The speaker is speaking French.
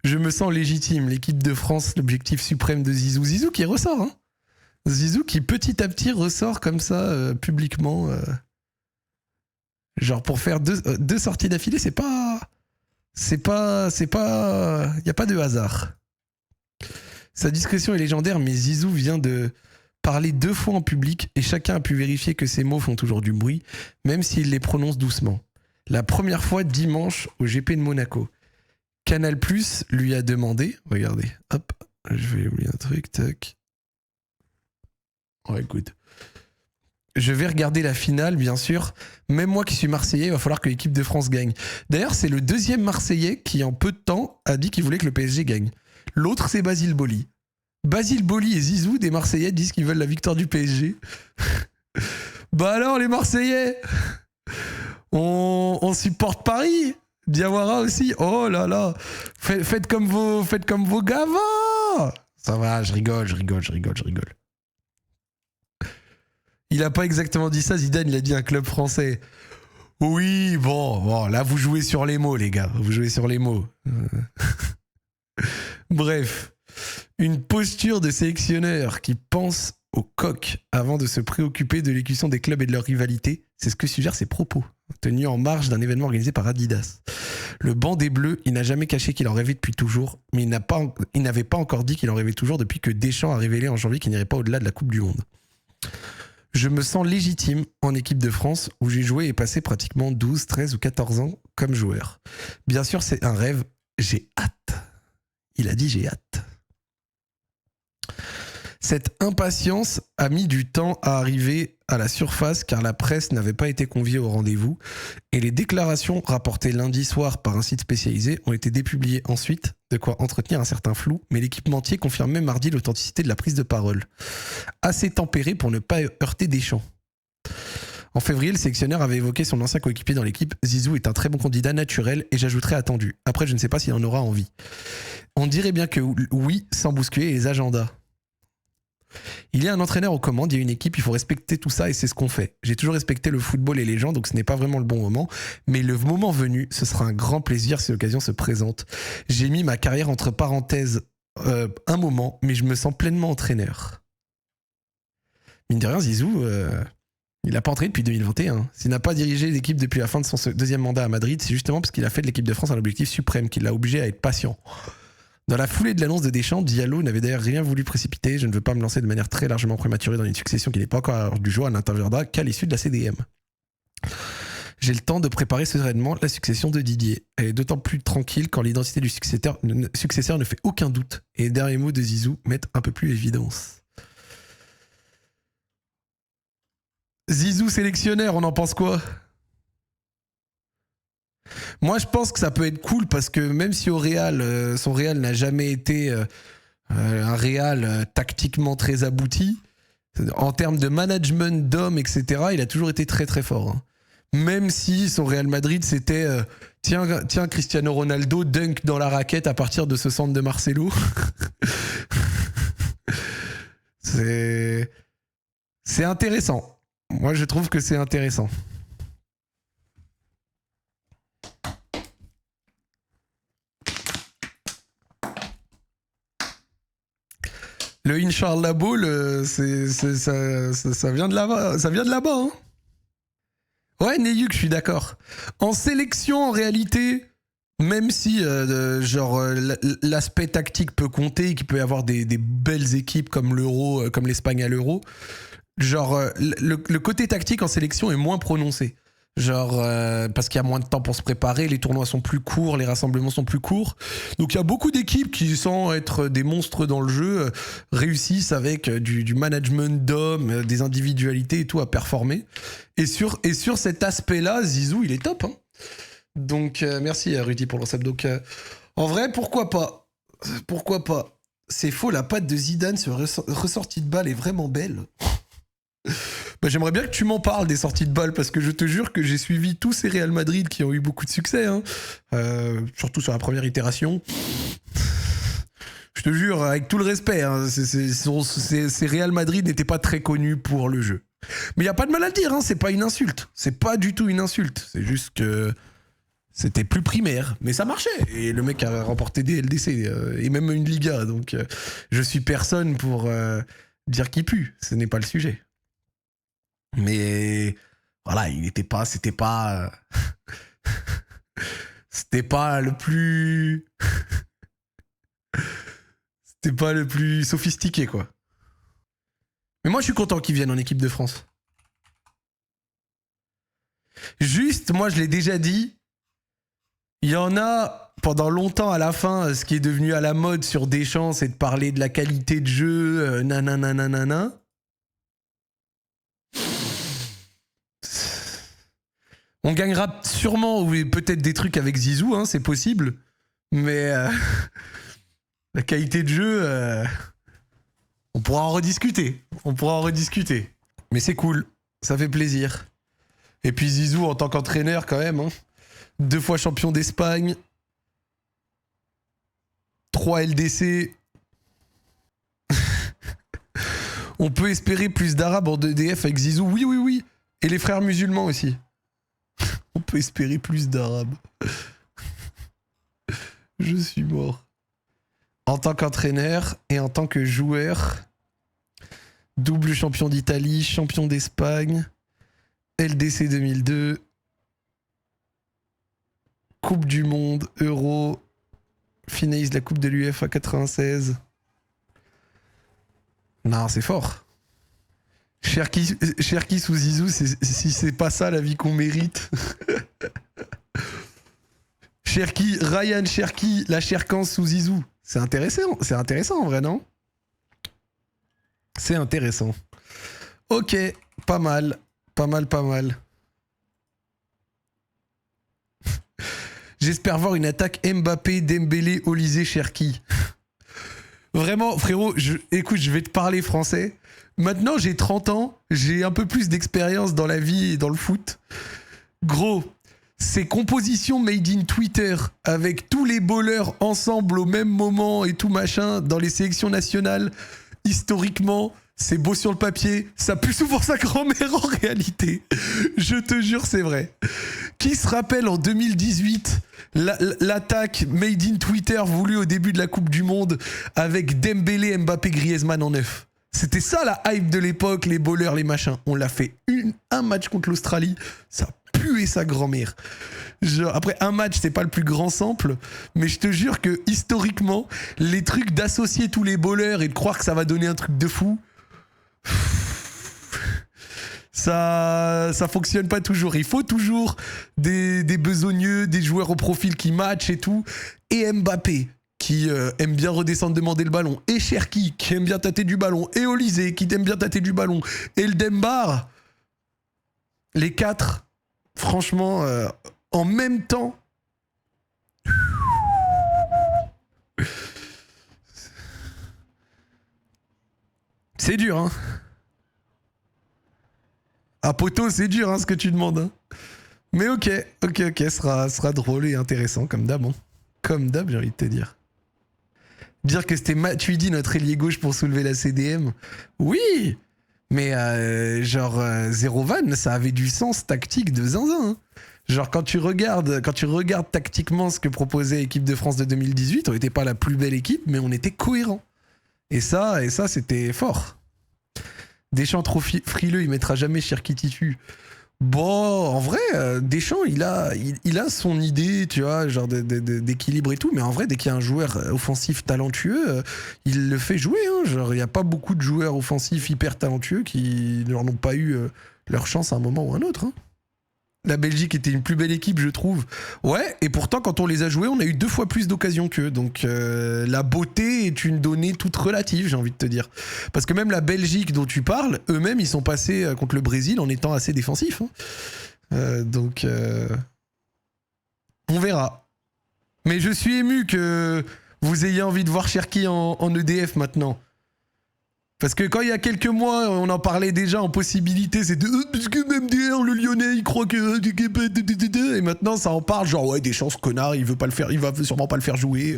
Je me sens légitime. L'équipe de France, l'objectif suprême de Zizou. Zizou qui ressort, hein. Zizou qui petit à petit ressort comme ça, publiquement. Genre pour faire deux sorties d'affilée, c'est pas... Il n'y a pas de hasard. Sa discrétion est légendaire, mais Zizou vient de parler 2 fois en public et chacun a pu vérifier que ses mots font toujours du bruit, même s'il les prononce doucement. La première fois dimanche au GP de Monaco. Canal+ lui a demandé... Regardez, hop, je vais oublier un truc, tac. Oh, écoute. Je vais regarder la finale, bien sûr. Même moi qui suis Marseillais, il va falloir que l'équipe de France gagne. D'ailleurs, c'est le 2e Marseillais qui, en peu de temps, a dit qu'il voulait que le PSG gagne. L'autre, c'est Basile Boli. Basile Boli et Zizou, des Marseillais, disent qu'ils veulent la victoire du PSG. Bah alors, les Marseillais, on supporte Paris. Diawara aussi. Oh là là. Faites comme vos gavins. Ça va, je rigole. Il a pas exactement dit ça, Zidane, il a dit un club français. Oui, bon, là vous jouez sur les mots, les gars. Vous jouez sur les mots. Bref, une posture de sélectionneur qui pense au coq avant de se préoccuper de l'évolution des clubs et de leur rivalité, c'est ce que suggèrent ses propos, tenus en marge d'un événement organisé par Adidas. Le banc des Bleus, il n'a jamais caché qu'il en rêvait depuis toujours, mais il n'avait pas encore dit qu'il en rêvait toujours depuis que Deschamps a révélé en janvier qu'il n'irait pas au-delà de la Coupe du Monde. Je me sens légitime en équipe de France où j'ai joué et passé pratiquement 12, 13 ou 14 ans comme joueur. Bien sûr, c'est un rêve. J'ai hâte. Il a dit j'ai hâte. Cette impatience a mis du temps à arriver à la surface car la presse n'avait pas été conviée au rendez-vous et les déclarations rapportées lundi soir par un site spécialisé ont été dépubliées ensuite, de quoi entretenir un certain flou, mais l'équipementier confirmait mardi l'authenticité de la prise de parole. Assez tempérée pour ne pas heurter Deschamps. En février, le sélectionneur avait évoqué son ancien coéquipier dans l'équipe. Zizou est un très bon candidat naturel et j'ajouterais attendu. Après, je ne sais pas s'il en aura envie. On dirait bien que oui, sans bousculer les agendas. Il y a un entraîneur aux commandes, il y a une équipe, il faut respecter tout ça et c'est ce qu'on fait. J'ai toujours respecté le football et les gens, donc ce n'est pas vraiment le bon moment. Mais le moment venu, ce sera un grand plaisir si l'occasion se présente. J'ai mis ma carrière entre parenthèses un moment, mais je me sens pleinement entraîneur. Mine de rien, Zizou, il n'a pas entraîné depuis 2021. S'il n'a pas dirigé l'équipe depuis la fin de son 2e mandat à Madrid, c'est justement parce qu'il a fait de l'équipe de France un objectif suprême, qui l'a obligé à être patient. Dans la foulée de l'annonce de Deschamps, Diallo n'avait d'ailleurs rien voulu précipiter. Je ne veux pas me lancer de manière très largement prématurée dans une succession qui n'est pas encore à l'heure du jour. Elle n'interviendra qu'à l'issue de la CDM. J'ai le temps de préparer sereinement la succession de Didier. Elle est d'autant plus tranquille quand l'identité du successeur ne fait aucun doute. Et les derniers mots de Zizou mettent un peu plus évidence. Zizou sélectionneur, on en pense quoi ? Moi, je pense que ça peut être cool parce que même si au Real, son Real n'a jamais été un Real tactiquement très abouti, en termes de management d'hommes, etc., il a toujours été très très fort. Hein. Même si son Real Madrid, c'était tiens Cristiano Ronaldo, dunk dans la raquette à partir de ce centre de Marcelo. C'est intéressant. Moi, je trouve que c'est intéressant. Le Inch'Allah Ball, ça vient de là-bas. Ça vient de là-bas. Hein. Ouais, Neyuk, je suis d'accord. En sélection, en réalité, même si l'aspect tactique peut compter, qu'il peut y avoir des belles équipes comme l'Euro, comme l'Espagne à l'Euro, le côté tactique en sélection est moins prononcé. Parce qu'il y a moins de temps pour se préparer, les tournois sont plus courts, les rassemblements sont plus courts. Donc il y a beaucoup d'équipes qui, sans être des monstres dans le jeu, réussissent avec du management d'hommes, des individualités et tout à performer. Et sur cet aspect-là, Zizou, il est top. Hein. Donc merci Rudy pour le sub. Donc en vrai, pourquoi pas ? Pourquoi pas ? C'est faux, la patte de Zidane sur ressortie de balle est vraiment belle. Bah, j'aimerais bien que tu m'en parles des sorties de balles parce que je te jure que j'ai suivi tous ces Real Madrid qui ont eu beaucoup de succès, hein. Surtout sur la première itération. Je te jure, avec tout le respect, hein, ces Real Madrid n'étaient pas très connus pour le jeu. Mais il n'y a pas de mal à le dire, hein, c'est pas une insulte. C'est pas du tout une insulte. C'est juste que C'était plus primaire, mais ça marchait. Et le mec a remporté des LDC et même une Liga. Donc, je suis personne pour dire qu'il pue. Ce n'est pas le sujet. Mais voilà, c'était pas le plus, c'était pas le plus sophistiqué, quoi. Mais moi, je suis content qu'il vienne en équipe de France. Juste, moi, je l'ai déjà dit. Il y en a, pendant longtemps à la fin, ce qui est devenu à la mode sur Deschamps, c'est de parler de la qualité de jeu, nanana. On gagnera sûrement, ou peut-être des trucs avec Zizou, hein, c'est possible. Mais la qualité de jeu, on pourra en rediscuter. Mais c'est cool, ça fait plaisir. Et puis Zizou en tant qu'entraîneur quand même, hein. 2 fois champion d'Espagne. 3 LDC. On peut espérer plus d'Arabes en 2DF avec Zizou. Oui. Et les frères musulmans aussi. On peut espérer plus d'Arabes. Je suis mort. En tant qu'entraîneur et en tant que joueur, double champion d'Italie, champion d'Espagne, LDC 2002, Coupe du Monde, Euro, finaliste de la Coupe de l'UEFA 96. Non, c'est fort. Cherki sous Zizou, si c'est pas ça la vie qu'on mérite. Ryan Cherki, la Cherkance sous Zizou. C'est intéressant en vrai, non? C'est intéressant. Ok, pas mal. J'espère voir une attaque Mbappé, Dembélé, Olysée, Cherki. Vraiment, frérot, écoute, je vais te parler français. Maintenant, j'ai 30 ans, j'ai un peu plus d'expérience dans la vie et dans le foot. Gros, ces compositions made in Twitter avec tous les bowlers ensemble au même moment et tout machin dans les sélections nationales, historiquement, c'est beau sur le papier, ça pue souvent sa grand-mère en réalité. Je te jure, c'est vrai. Qui se rappelle en 2018 l'attaque made in Twitter voulue au début de la Coupe du Monde avec Dembélé, Mbappé, Griezmann en neuf? C'était ça la hype de l'époque, les bowlers, les machins. On l'a fait un match contre l'Australie, ça puait sa grand-mère. Après, un match, c'est pas le plus grand sample, mais je te jure que historiquement, les trucs d'associer tous les bowlers et de croire que ça va donner un truc de fou, ça fonctionne pas toujours. Il faut toujours des besogneux, des joueurs au profil qui matchent et tout. Et Mbappé, qui aime bien redescendre demander le ballon. Et Cherki, qui aime bien tâter du ballon. Et Olysée, qui aime bien tâter du ballon. Et le Dembar. Les 4, franchement, en même temps. C'est dur, hein. Ah, poteau, c'est dur, hein, ce que tu demandes. Hein. Mais ok, sera drôle et intéressant, comme d'hab. Hein. Comme d'hab, j'ai envie de te dire. Dire que c'était Matuidi, notre ailier gauche, pour soulever la CDM. Oui, mais zéro van, ça avait du sens tactique de zinzin. Hein. Genre, quand tu regardes tactiquement ce que proposait l'équipe de France de 2018, on n'était pas la plus belle équipe, mais on était cohérent. Et ça, c'était fort. Deschamps trop frileux, il mettra jamais Cherki titu. Bon, en vrai, Deschamps, il a son idée, tu vois, genre d'équilibre et tout, mais en vrai, dès qu'il y a un joueur offensif talentueux, il le fait jouer. Hein, genre, il n'y a pas beaucoup de joueurs offensifs hyper talentueux qui n'en ont pas eu leur chance à un moment ou un autre. Hein. La Belgique était une plus belle équipe, je trouve. Ouais, et pourtant, quand on les a joués, on a eu 2 fois plus d'occasions qu'eux. Donc, la beauté est une donnée toute relative, j'ai envie de te dire. Parce que même la Belgique dont tu parles, eux-mêmes, ils sont passés contre le Brésil en étant assez défensifs. Hein. Donc, on verra. Mais je suis ému que vous ayez envie de voir Cherki en EDF maintenant. Parce que quand il y a quelques mois, on en parlait déjà en possibilité, c'est de parce que même derrière le Lyonnais, il croit que. Et maintenant, ça en parle, genre, ouais, Deschamps, connard, il veut pas le faire, il va sûrement pas le faire jouer.